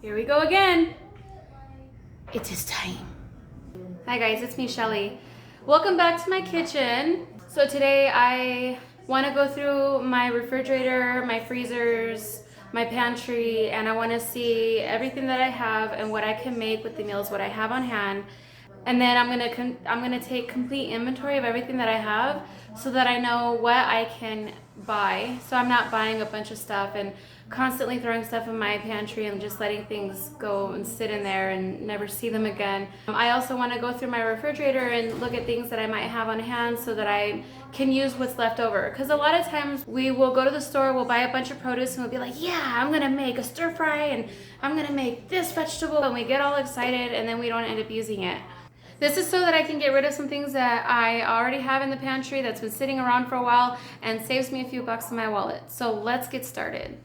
Here we go again. It is time. Hi guys, it's me, Shelly. Welcome back to my kitchen. So today I want to go through my refrigerator, my freezers, my pantry, and I want to see everything that I have and what I can make with the meals, what I have on hand. And then I'm gonna take complete inventory of everything that I have so that I know what I can buy. So I'm not buying a bunch of stuff and constantly throwing stuff in my pantry and just letting things go and sit in there and never see them again. I also want to go through my refrigerator and look at things that I might have on hand so that I can use what's left over. Because a lot of times we will go to the store, we'll buy a bunch of produce and we'll be like, yeah, I'm gonna make a stir fry and I'm gonna make this vegetable, and we get all excited and then we don't end up using it. This is so that I can get rid of some things that I already have in the pantry that's been sitting around for a while and saves me a few bucks in my wallet. So let's get started.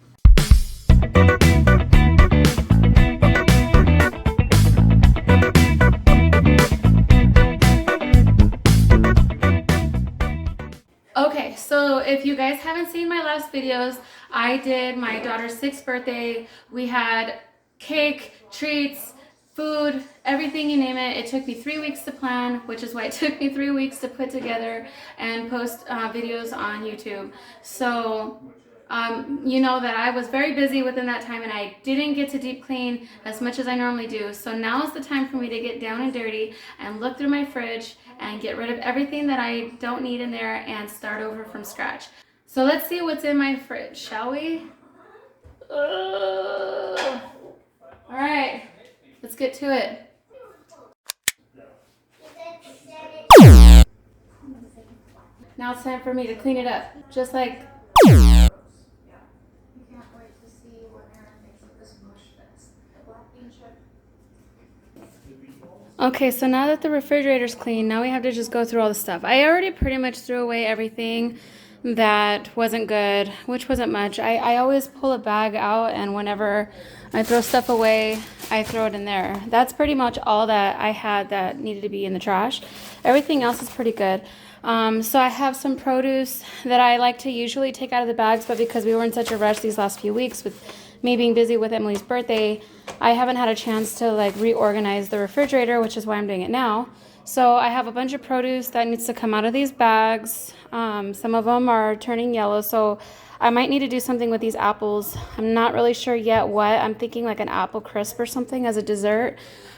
Okay, so if you guys haven't seen my last videos, I did my daughter's 6th birthday. We had cake, treats, food, everything you name it. It took me 3 weeks to plan, which is why it took me 3 weeks to put together and post videos on YouTube. So you know that I was very busy within that time and I didn't get to deep clean as much as I normally do. So now is the time for me to get down and dirty and look through my fridge and get rid of everything that I don't need in there and start over from scratch. So let's see what's in my fridge, shall we? All right. Let's get to it. Now it's time for me to clean it up, just like. Okay, so now that the refrigerator's clean, now we have to just go through all the stuff. I already pretty much threw away everything that wasn't good, which wasn't much. I always pull a bag out, and whenever I throw stuff away, I throw it in there. That's pretty much all that I had that needed to be in the trash. Everything else is pretty good. So I have some produce that I like to usually take out of the bags, but because we were in such a rush these last few weeks with me being busy with Emily's birthday, I haven't had a chance to like reorganize the refrigerator, which is why I'm doing it now. So I have a bunch of produce that needs to come out of these bags. Some of them are turning yellow, so I might need to do something with these apples. I'm not really sure yet what. I'm thinking like an apple crisp or something as a dessert.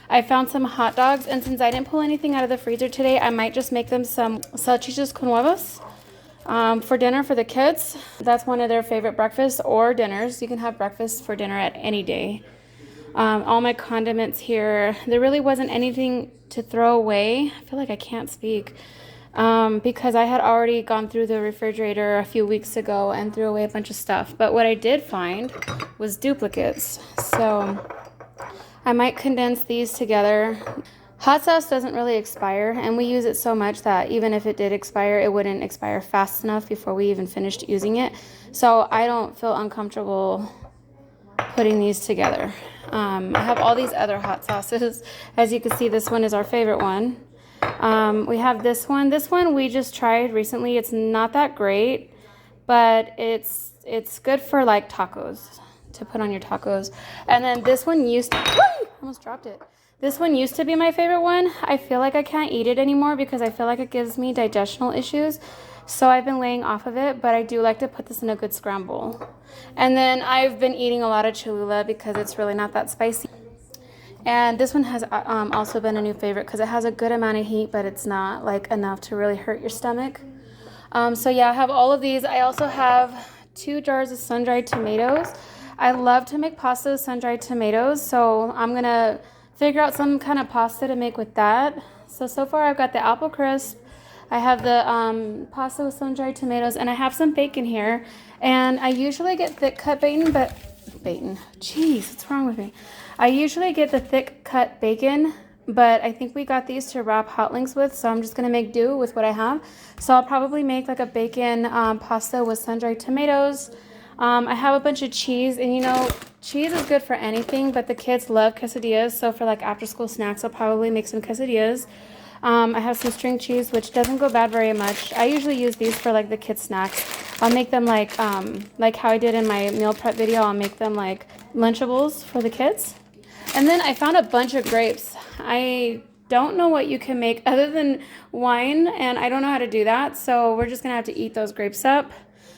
I found some hot dogs, and since I didn't pull anything out of the freezer today, I might just make them some salchichas con huevos for dinner for the kids. That's one of their favorite breakfasts or dinners. You can have breakfast for dinner at any day. All my condiments here. There really wasn't anything to throw away. I feel like I can't speak because I had already gone through the refrigerator a few weeks ago and threw away a bunch of stuff. But what I did find was duplicates. So I might condense these together. Hot sauce doesn't really expire, and we use it so much that even if it did expire, it wouldn't expire fast enough before we even finished using it. So I don't feel uncomfortable putting these together. I have all these other hot sauces. As you can see, this one is our favorite one. We have this one. This one we just tried recently. It's not that great, but it's good for like tacos, to put on your tacos. And then this one used to, I almost dropped it. This one used to be my favorite one. I feel like I can't eat it anymore because I feel like it gives me digestional issues. So I've been laying off of it, but I do like to put this in a good scramble. And then I've been eating a lot of Cholula because it's really not that spicy. And this one has also been a new favorite because it has a good amount of heat, but it's not like enough to really hurt your stomach. So yeah, I have all of these. I also have 2 jars of sun-dried tomatoes. I love to make pasta with sun-dried tomatoes, so I'm gonna figure out some kind of pasta to make with that. So far I've got the apple crisp, I have the pasta with sun-dried tomatoes, and I have some bacon here. And I usually get thick cut bacon, jeez, what's wrong with me? I usually get the thick cut bacon, but I think we got these to wrap hot links with, so I'm just gonna make do with what I have. So I'll probably make like a bacon pasta with sun-dried tomatoes. I have a bunch of cheese, and you know, cheese is good for anything, but the kids love quesadillas, so for like after school snacks, I'll probably make some quesadillas. I have some string cheese, which doesn't go bad very much. I usually use these for like the kids snacks. I'll make them like how I did in my meal prep video. I'll make them like Lunchables for the kids. And then I found a bunch of grapes. I don't know what you can make other than wine, and I don't know how to do that, so we're just gonna have to eat those grapes up.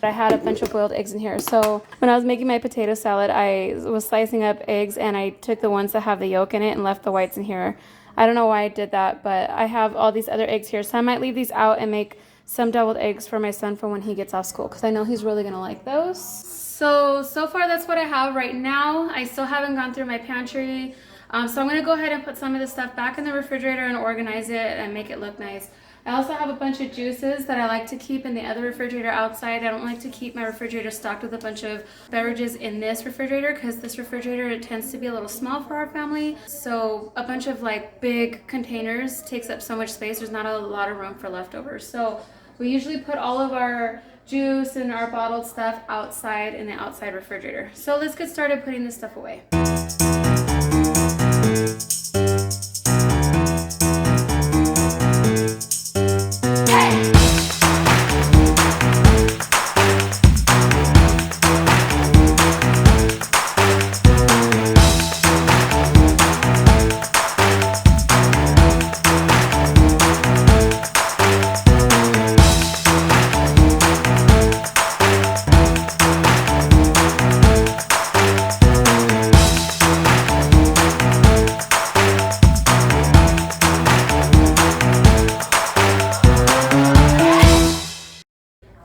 I had a bunch of boiled eggs in here, so when I was making my potato salad, I was slicing up eggs and I took the ones that have the yolk in it and left the whites in here. I don't know why I did that, but I have all these other eggs here, so I might leave these out and make some deviled eggs for my son for when he gets off school, because I know he's really gonna like those. So far that's what I have right now. I still haven't gone through my pantry. So I'm gonna go ahead and put some of this stuff back in the refrigerator and organize it and make it look nice. I also have a bunch of juices that I like to keep in the other refrigerator outside. I don't like to keep my refrigerator stocked with a bunch of beverages in this refrigerator because this refrigerator, it tends to be a little small for our family. So a bunch of like big containers takes up so much space. There's not a lot of room for leftovers. So we usually put all of our juice and our bottled stuff outside in the outside refrigerator. So let's get started putting this stuff away.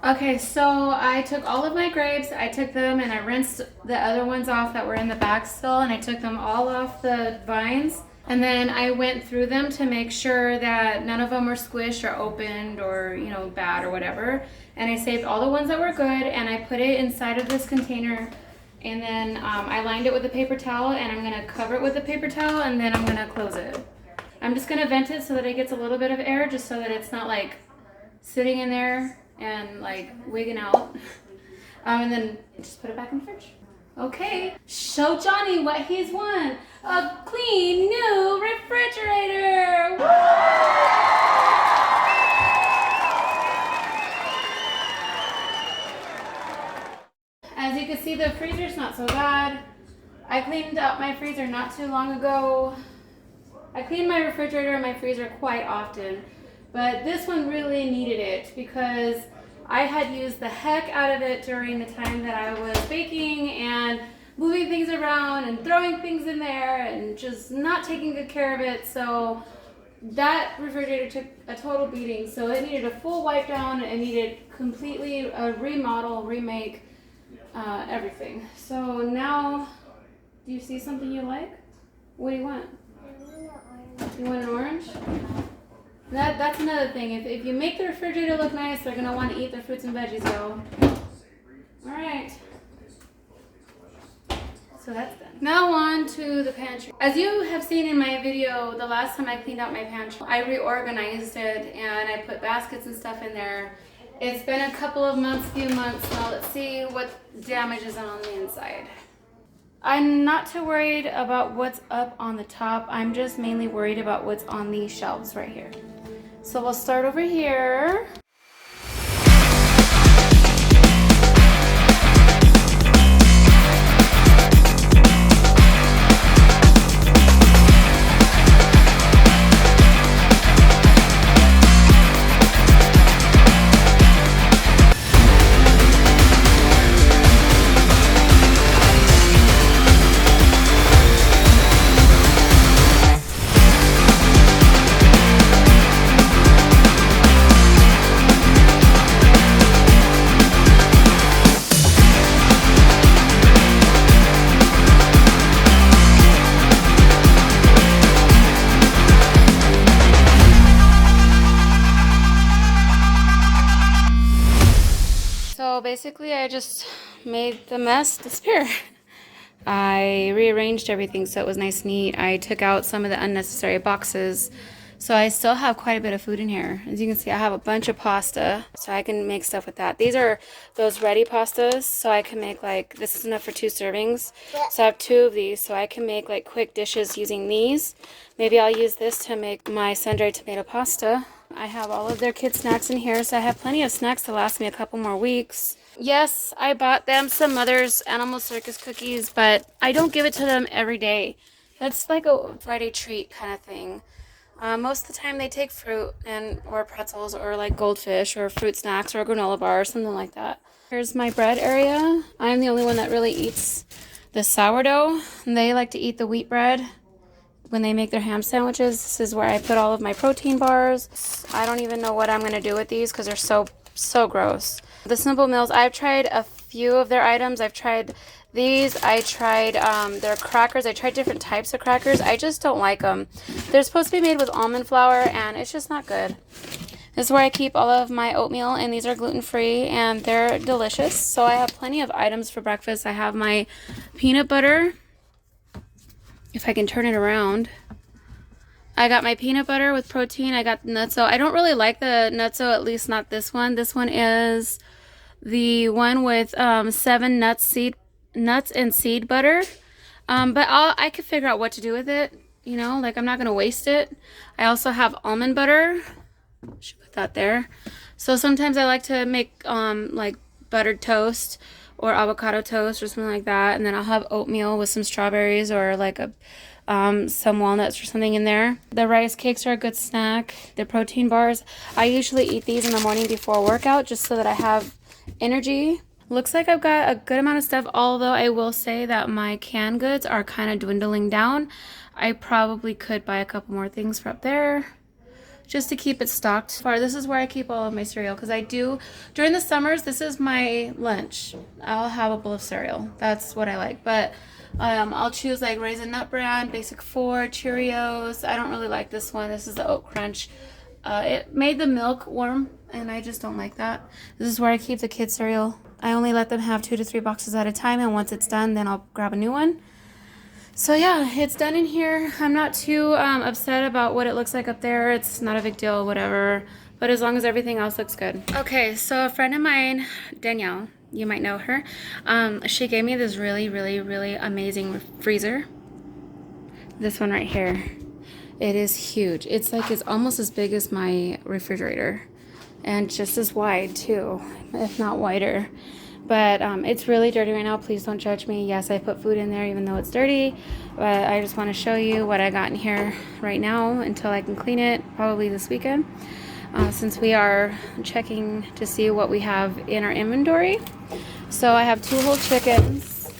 Okay, so I took all of my grapes, I took them and I rinsed the other ones off that were in the back still, and I took them all off the vines. And then I went through them to make sure that none of them were squished or opened or, you know, bad or whatever. And I saved all the ones that were good and I put it inside of this container. And then I lined it with a paper towel and I'm gonna cover it with a paper towel and then I'm gonna close it. I'm just gonna vent it so that it gets a little bit of air, just so that it's not like sitting in there and like wigging out. And then just put it back in the fridge. Okay, show Johnny what he's won. A clean new refrigerator. Woo! As you can see, the freezer's not so bad. I cleaned up my freezer not too long ago. I clean my refrigerator and my freezer quite often, but this one really needed it because I had used the heck out of it during the time that I was baking and moving things around and throwing things in there and just not taking good care of it. So that refrigerator took a total beating. So it needed a full wipe down. It needed completely a remodel, remake, everything. So now, do you see something you like? What do you want? You want an orange? That's another thing. If you make the refrigerator look nice, they're gonna want to eat their fruits and veggies, yo. All right. So that's done. Now on to the pantry. As you have seen in my video, the last time I cleaned out my pantry, I reorganized it and I put baskets and stuff in there. It's been a couple of months, few months. Now let's see what damage is on the inside. I'm not too worried about what's up on the top. I'm just mainly worried about what's on these shelves right here. So we'll start over here. So basically I just made the mess disappear. I rearranged everything so it was nice and neat. I took out some of the unnecessary boxes. So I still have quite a bit of food in here. As you can see, I have a bunch of pasta, so I can make stuff with that. These are those ready pastas, so I can make like, this is enough for 2 servings. So I have 2 of these, so I can make like quick dishes using these. Maybe I'll use this to make my sun-dried tomato pasta. I have all of their kids' snacks in here, so I have plenty of snacks to last me a couple more weeks. Yes, I bought them some Mother's Animal Circus cookies, but I don't give it to them every day. It's like a Friday treat kind of thing. Most of the time they take fruit and or pretzels or like goldfish or fruit snacks or a granola bar or something like that. Here's my bread area. I'm the only one that really eats the sourdough. They like to eat the wheat bread when they make their ham sandwiches. This is where I put all of my protein bars. I don't even know what I'm gonna do with these because they're so gross. The Simple Mills, I've tried a few of their items. I've tried these. I tried their crackers. I tried different types of crackers. I just don't like them. They're supposed to be made with almond flour and it's just not good. This is where I keep all of my oatmeal, and these are gluten-free and they're delicious. So I have plenty of items for breakfast. I have my peanut butter, if I can turn it around. I got my peanut butter with protein. I got the nutso. I don't really like the nutso, at least not this one. This one is the one with 7 nuts and seed butter. But I could figure out what to do with it. You know, like I'm not gonna waste it. I also have almond butter. Should put that there. So sometimes I like to make like buttered toast or avocado toast or something like that, and then I'll have oatmeal with some strawberries or like a some walnuts or something in there. The rice cakes are a good snack. The protein bars, I usually eat these in the morning before a workout just so that I have energy. Looks like I've got a good amount of stuff, although I will say that my canned goods are kind of dwindling down. I probably could buy a couple more things for up there just to keep it stocked. This is where I keep all of my cereal because I do, during the summers, this is my lunch. I'll have a bowl of cereal. That's what I like. But I'll choose like Raisin Nut Bran, Basic 4, Cheerios. I don't really like this one. This is the Oat Crunch. It made the milk warm and I just don't like that. This is where I keep the kids' cereal. I only let them have 2 to 3 boxes at a time, and once it's done, then I'll grab a new one. So yeah, it's done in here. I'm not too upset about what it looks like up there. It's not a big deal, whatever. But as long as everything else looks good. Okay, so a friend of mine, Danielle, you might know her, she gave me this really amazing freezer. This one right here. It is huge. It's almost as big as my refrigerator. And just as wide too, if not wider. But it's really dirty right now. Please don't judge me. Yes, I put food in there even though it's dirty. But I just want to show you what I got in here right now until I can clean it, probably this weekend. Since we are checking to see what we have in our inventory. So I have 2 whole chickens.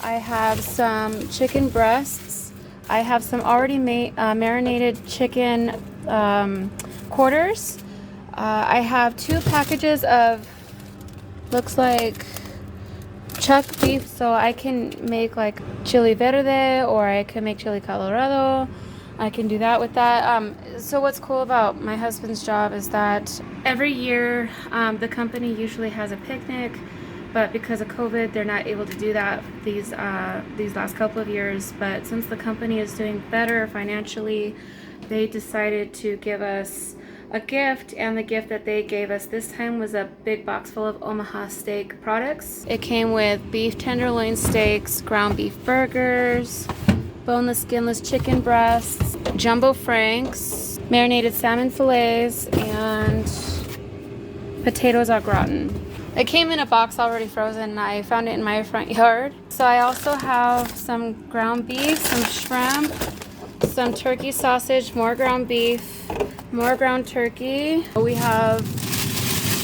I have some chicken breasts. I have some already marinated chicken quarters. I have 2 packages of, looks like chuck beef, so I can make like chili verde or I can make chili colorado. I can do that with that. So what's cool about my husband's job is that every year the company usually has a picnic, but because of COVID they're not able to do that these last couple of years. But since the company is doing better financially, they decided to give us a gift, and the gift that they gave us this time was a big box full of Omaha steak products. It came with beef tenderloin steaks, ground beef burgers, boneless skinless chicken breasts, jumbo franks, marinated salmon fillets, and potatoes au gratin. It came in a box already frozen. I found it in my front yard. So I also have some ground beef, some shrimp, some turkey sausage, more ground beef, more ground turkey. We have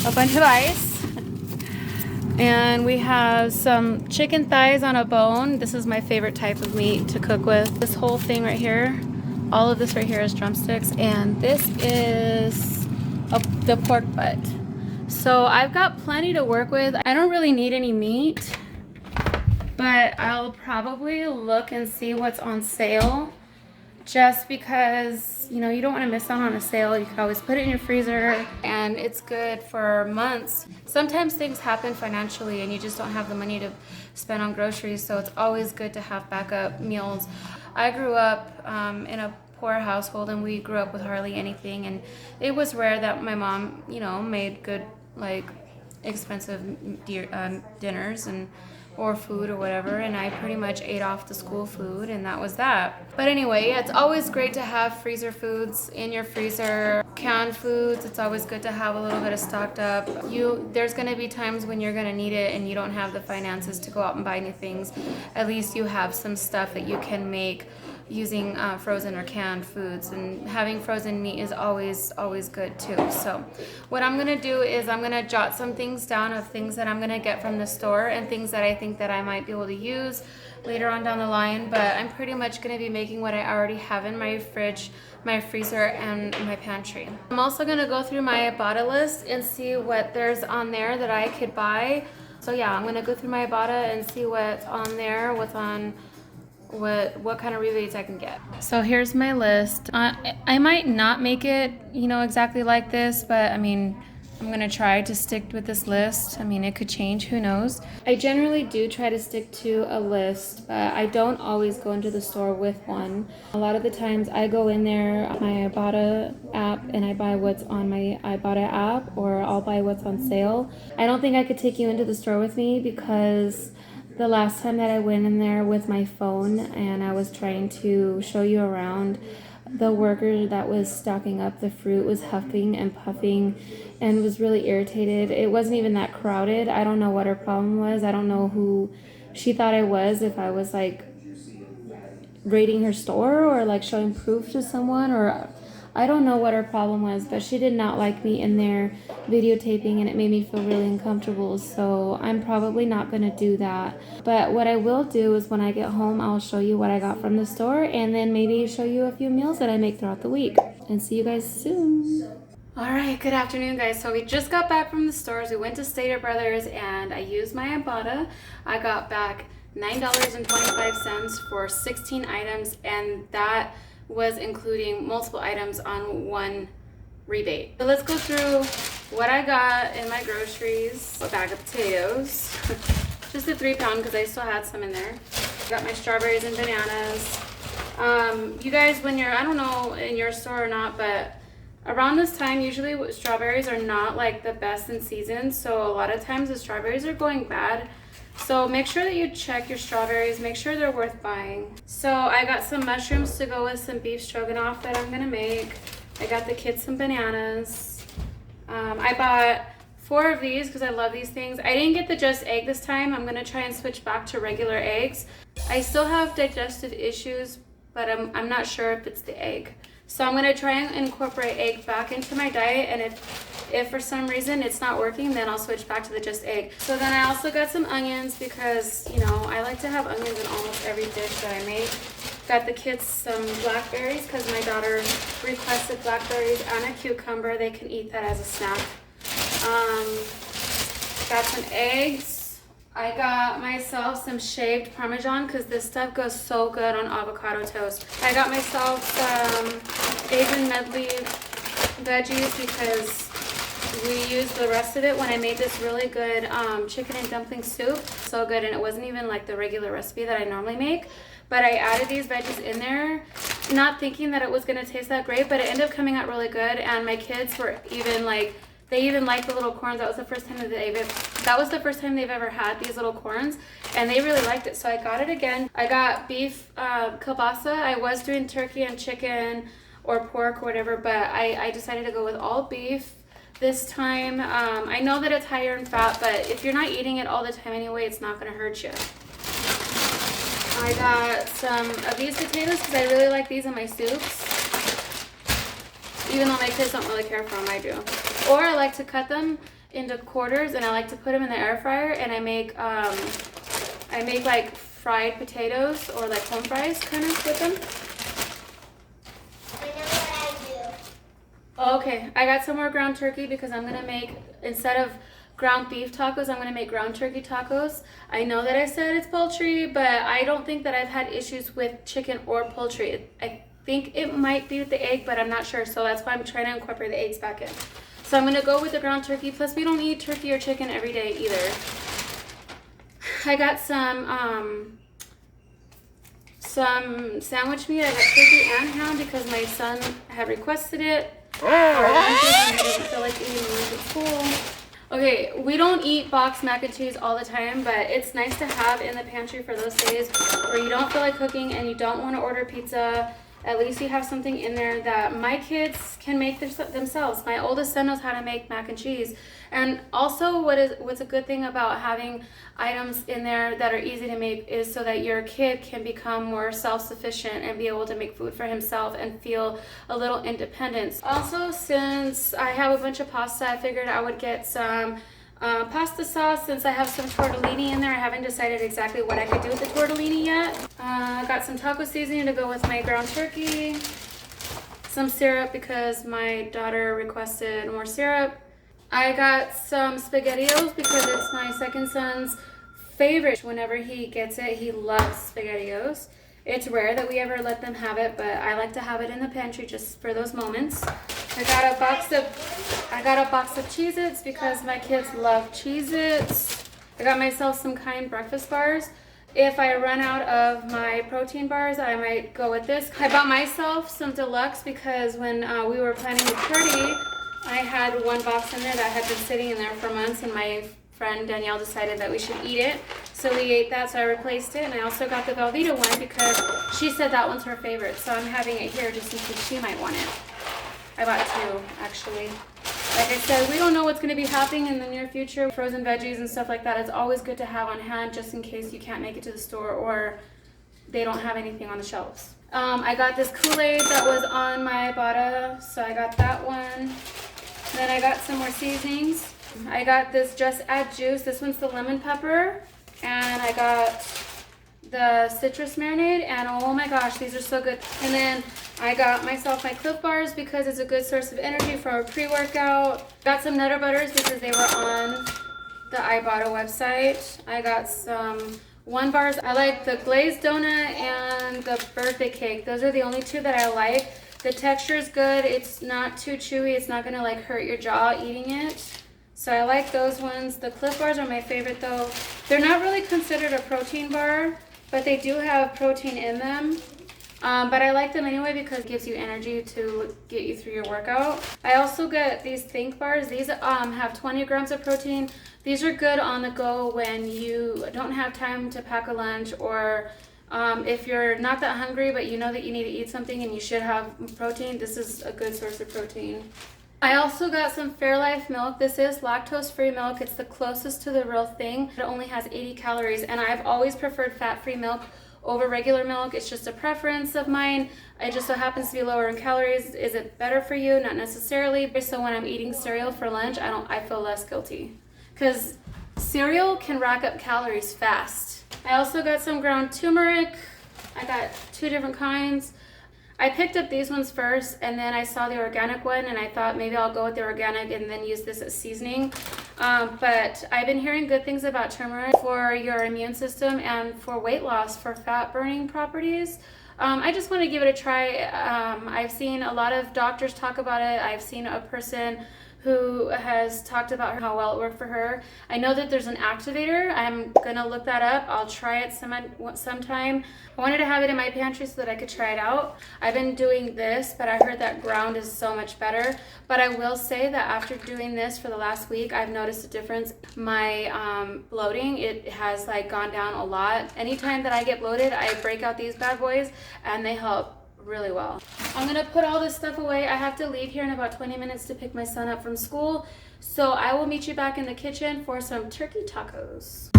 a bunch of ice, and we have some chicken thighs on a bone. This is my favorite type of meat to cook with. This whole thing right here, all of this right here is drumsticks, and this is the pork butt. So I've got plenty to work with. I don't really need any meat, but I'll probably look and see what's on sale. Just because, you know, you don't want to miss out on a sale. You can always put it in your freezer, and it's good for months. Sometimes things happen financially and you just don't have the money to spend on groceries, so it's always good to have backup meals. I grew up in a poor household, and we grew up with hardly anything, and it was rare that my mom, you know, made good, like, expensive dinners and or food or whatever, and I pretty much ate off the school food, and that was that. But anyway, yeah, it's always great to have freezer foods in your freezer. Canned foods, it's always good to have a little bit of stocked up. There's gonna be times when you're gonna need it and you don't have the finances to go out and buy new things. At least you have some stuff that you can make using frozen or canned foods, and having frozen meat is always good too. So what I'm gonna do is I'm gonna jot some things down of things that I'm gonna get from the store and things that I think that I might be able to use later on down the line, but I'm pretty much gonna be making what I already have in my fridge, my freezer, and my pantry. I'm also gonna go through my Ibotta list and see what there's on there that I could buy. So yeah, I'm gonna go through my Ibotta and see what's on there, what's on what kind of rebates I can get. So here's my list. I might not make it, you know, exactly like this, but I mean, I'm gonna try to stick with this list. I mean, it could change, who knows? I generally do try to stick to a list, but I don't always go into the store with one. A lot of the times I go in there, my Ibotta app, and I buy what's on my Ibotta app, or I'll buy what's on sale. I don't think I could take you into the store with me because the last time that I went in there with my phone and I was trying to show you around, the worker that was stocking up the fruit was huffing and puffing and was really irritated. It wasn't even that crowded. I don't know what her problem was. I don't know who she thought I was, if I was like raiding her store or like showing proof to someone, or I don't know what her problem was, but she did not like me in there videotaping, and it made me feel really uncomfortable. So I'm probably not going to do that. But what I will do is when I get home, I'll show you what I got from the store, and then maybe show you a few meals that I make throughout the week. And see you guys soon. All right, good afternoon, guys. So we just got back from the stores. We went to Stater Brothers, and I used my Ibotta. I got back $9.25 for 16 items, and that was including multiple items on one rebate. So let's go through what I got in my groceries. A bag of potatoes, just a 3-pound because I still had some in there. I got my strawberries and bananas. You guys, when you're, I don't know in your store or not, but around this time, usually strawberries are not like the best in season. So a lot of times the strawberries are going bad. So make sure that you check your strawberries, make sure they're worth buying. So I got some mushrooms to go with some beef stroganoff that I'm gonna make. I got the kids some bananas. I bought 4 of these because I love these things. I didn't get the just egg this time. I'm gonna try and switch back to regular eggs. I still have digestive issues, but I'm not sure if it's the egg. So I'm gonna try and incorporate egg back into my diet, and if for some reason it's not working, then I'll switch back to the just egg. So then I also got some onions because, you know, I like to have onions in almost every dish that I make. Got the kids some blackberries because my daughter requested blackberries and a cucumber. They can eat that as a snack. Got some eggs. I got myself some shaved Parmesan because this stuff goes so good on avocado toast. I got myself some Asian medley veggies because we used the rest of it when I made this really good chicken and dumpling soup. So good, and it wasn't even like the regular recipe that I normally make. But I added these veggies in there, not thinking that it was gonna taste that great, but it ended up coming out really good. And my kids were even like, they even liked the little corns. That was the first time they've ever had these little corns, and they really liked it. So I got it again. I got beef kielbasa. I was doing turkey and chicken or pork or whatever, but I decided to go with all beef this time. I know that it's higher in fat, but if you're not eating it all the time anyway, it's not gonna hurt you. I got some of these potatoes because I really like these in my soups. Even though my kids don't really care for them, I do. Or I like to cut them into quarters and I like to put them in the air fryer, and I make like fried potatoes or like home fries kind of with them. I know what I do. Oh, okay, I got some more ground turkey because I'm gonna make, instead of ground beef tacos, I'm gonna make ground turkey tacos. I know that I said it's poultry, but I don't think that I've had issues with chicken or poultry. I think it might be with the egg, but I'm not sure. So that's why I'm trying to incorporate the eggs back in. So I'm gonna go with the ground turkey. Plus we don't eat turkey or chicken every day either. I got some sandwich meat. I got turkey and ham because my son had requested it. I didn't feel like eating lunch at school. Okay, we don't eat boxed mac and cheese all the time, but it's nice to have in the pantry for those days where you don't feel like cooking and you don't want to order pizza At least you have something in there that my kids can make themselves. My oldest son knows how to make mac and cheese. And also what's a good thing about having items in there that are easy to make is so that your kid can become more self-sufficient and be able to make food for himself and feel a little independence. Also, since I have a bunch of pasta, I figured I would get some pasta sauce. Since I have some tortellini in there, I haven't decided exactly what I could do with the tortellini yet. I got some taco seasoning to go with my ground turkey, some syrup because my daughter requested more syrup. I got some SpaghettiOs because it's my second son's favorite. Whenever he gets it, he loves SpaghettiOs. It's rare that we ever let them have it, but I like to have it in the pantry just for those moments. I got a box of Cheez-Its because my kids love Cheez-Its. I got myself some Kind breakfast bars. If I run out of my protein bars, I might go with this. I bought myself some deluxe because when we were planning the party, I had one box in there that had been sitting in there for months, and my friend Danielle decided that we should eat it. So we ate that, so I replaced it. And I also got the Velveeta one because she said that one's her favorite. So I'm having it here just in case she might want it. I bought two, actually. Like I said, we don't know what's going to be happening in the near future. Frozen veggies and stuff like that, it's always good to have on hand just in case you can't make it to the store or they don't have anything on the shelves. I got this Kool-Aid that was on my Ibotta, so I got that one. Then I got some more seasonings. I got this Just Add Juice. This one's the lemon pepper. And I got the citrus marinade. And oh my gosh, these are so good. And then I got myself my Cliff Bars because it's a good source of energy for a pre-workout. Got some Nutter Butters because they were on the Ibotta website. I got some One Bars. I like the glazed donut and the birthday cake. Those are the only two that I like. The texture is good. It's not too chewy. It's not gonna like hurt your jaw eating it. So I like those ones. The Cliff Bars are my favorite though. They're not really considered a protein bar, but they do have protein in them. But I like them anyway because it gives you energy to get you through your workout. I also get these Think Bars. These have 20 grams of protein. These are good on the go when you don't have time to pack a lunch, or if you're not that hungry but you know that you need to eat something and you should have protein. This is a good source of protein. I also got some Fairlife milk. This is lactose-free milk. It's the closest to the real thing. It only has 80 calories, and I've always preferred fat-free milk over regular milk. It's just a preference of mine. It just so happens to be lower in calories. Is it better for you? Not necessarily. So when I'm eating cereal for lunch, I feel less guilty because cereal can rack up calories fast. I also got some ground turmeric. I got 2 different kinds. I picked up these ones first, and then I saw the organic one, and I thought maybe I'll go with the organic and then use this as seasoning. But I've been hearing good things about turmeric for your immune system and for weight loss, for fat burning properties. I just want to give it a try. I've seen a lot of doctors talk about it. I've seen a person who has talked about how well it worked for her. I know that there's an activator. I'm gonna look that up. I'll try it sometime. I wanted to have it in my pantry so that I could try it out. I've been doing this, but I heard that ground is so much better. But I will say that after doing this for the last week, I've noticed a difference. My bloating, it has like gone down a lot. Anytime that I get bloated, I break out these bad boys and they help really well. I'm gonna put all this stuff away. I have to leave here in about 20 minutes to pick my son up from school. So I will meet you back in the kitchen for some turkey tacos.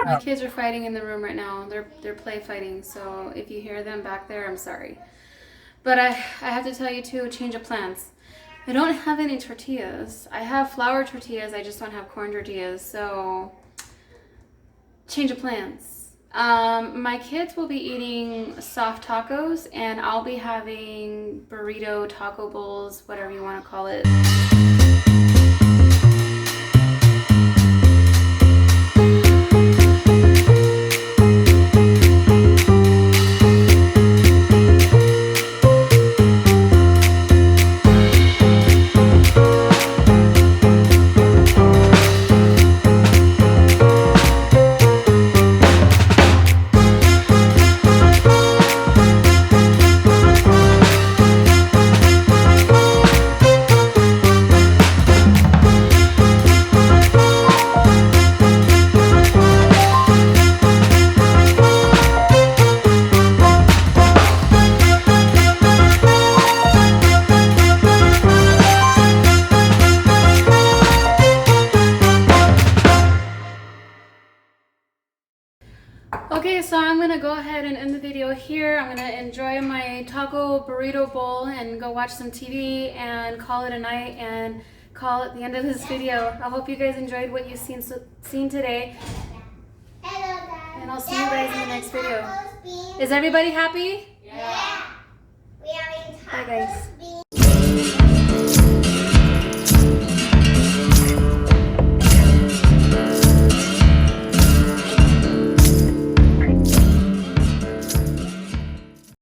The kids are fighting in the room right now. They're play fighting, so if you hear them back there, I'm sorry. But I have to tell you too, change of plans. I don't have any tortillas. I have flour tortillas, I just don't have corn tortillas, so change of plans. My kids will be eating soft tacos, and I'll be having burrito, taco bowls, whatever you want to call it. Okay, so I'm gonna go ahead and end the video here. I'm gonna enjoy my taco burrito bowl and go watch some TV and call it a night and call it the end of this video. I hope you guys enjoyed what you've seen today. Hello, guys. And I'll see you guys in the next video. Tacos, beans. Is everybody happy? Yeah. We are having Bye tacos, guys.